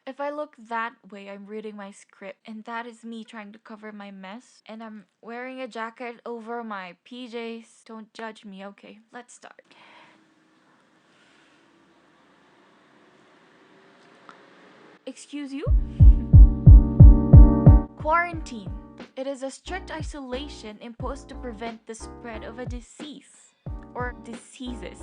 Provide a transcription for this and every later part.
If I look that way, I'm reading my script, and that is me trying to cover my mess, and I'm wearing a jacket over my PJs. Don't judge me, okay? Let's start. Excuse you? Quarantine. It is a strict isolation imposed to prevent the spread of a disease or diseases.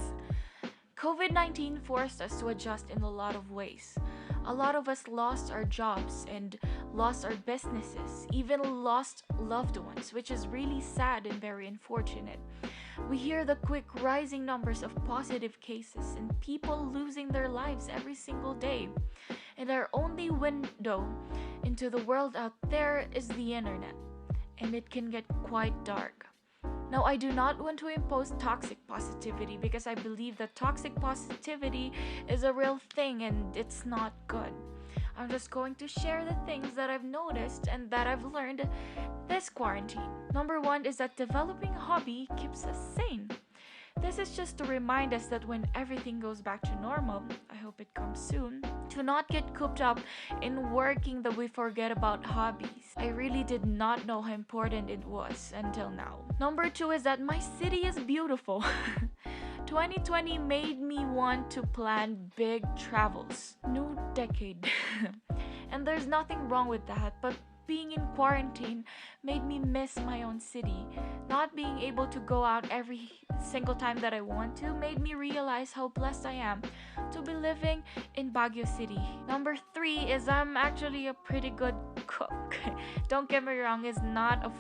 COVID-19 forced us to adjust in a lot of ways. A lot of us lost our jobs and lost our businesses, even lost loved ones, which is really sad and very unfortunate. We hear the quick rising numbers of positive cases and people losing their lives every single day. And our only window into the world out there is the internet, and it can get quite dark. Now, I do not want to impose toxic positivity because I believe that toxic positivity is a real thing and it's not good. I'm just going to share the things that I've noticed and that I've learned this quarantine. Number one is that developing a hobby keeps us sane. This is just to remind us that when everything goes back to normal, I hope it comes soon, to not get cooped up in working that we forget about hobbies. I really did not know how important it was until now. Number two is that my city is beautiful. 2020 made me want to plan big travels. New decade. And there's nothing wrong with that, but being in quarantine made me miss my own city. Not being able to go out every single time that I want to made me realize how blessed I am to be living in Baguio City. Number three is I'm actually a pretty good cook. Don't get me wrong, it's not a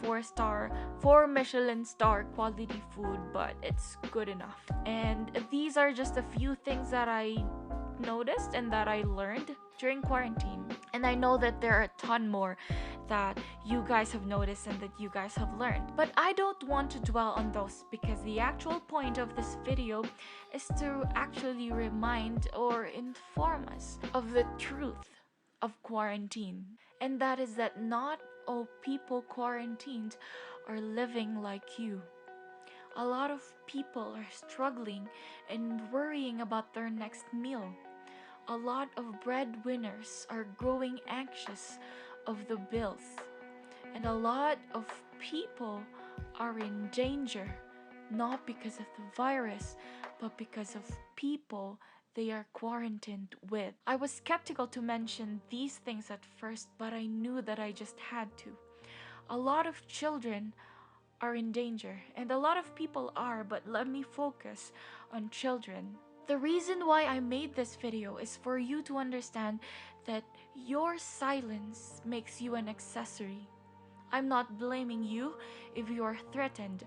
4 Michelin star quality food, but it's good enough. And these are just a few things that I noticed and that I learned during quarantine. And I know that there are a ton more that you guys have noticed and that you guys have learned. But I don't want to dwell on those because the actual point of this video is to actually remind or inform us of the truth of quarantine. And that is that not all people quarantined are living like you. A lot of people are struggling and worrying about their next meal. A lot of breadwinners are growing anxious of the bills. And a lot of people are in danger, not because of the virus, but because of people they are quarantined with. I was skeptical to mention these things at first, but I knew that I just had to. A lot of children are in danger, and a lot of people are, but let me focus on children. The reason why I made this video is for you to understand that your silence makes you an accessory. I'm not blaming you if you are threatened.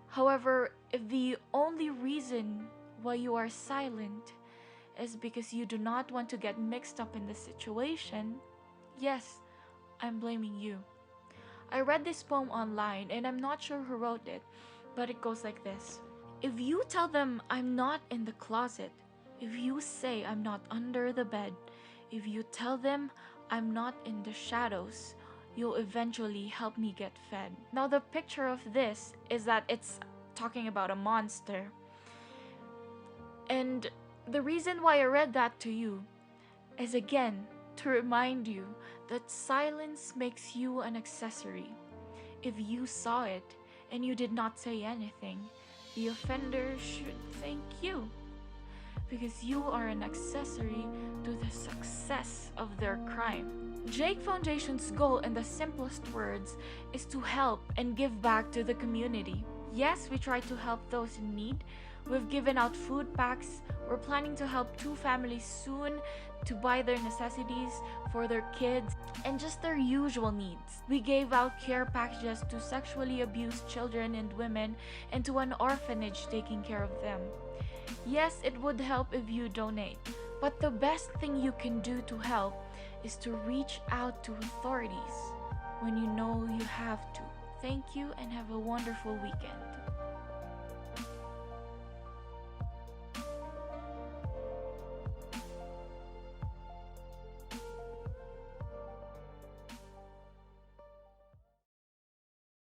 However, if the only reason why you are silent is because you do not want to get mixed up in the situation, yes, I'm blaming you. I read this poem online and I'm not sure who wrote it, but it goes like this. If you tell them I'm not in the closet, if you say I'm not under the bed, if you tell them I'm not in the shadows, you'll eventually help me get fed. Now the picture of this is that it's talking about a monster. And the reason why I read that to you is again to remind you that silence makes you an accessory. If you saw it and you did not say anything, the offender should thank you because you are an accessory to the success of their crime. Jake Foundation's goal in the simplest words is to help and give back to the community. Yes, we try to help those in need. We've given out food packs. We're planning to help 2 families soon to buy their necessities for their kids and just their usual needs. We gave out care packages to sexually abused children and women and to an orphanage taking care of them. Yes, it would help if you donate, but the best thing you can do to help is to reach out to authorities when you know you have to. Thank you and have a wonderful weekend.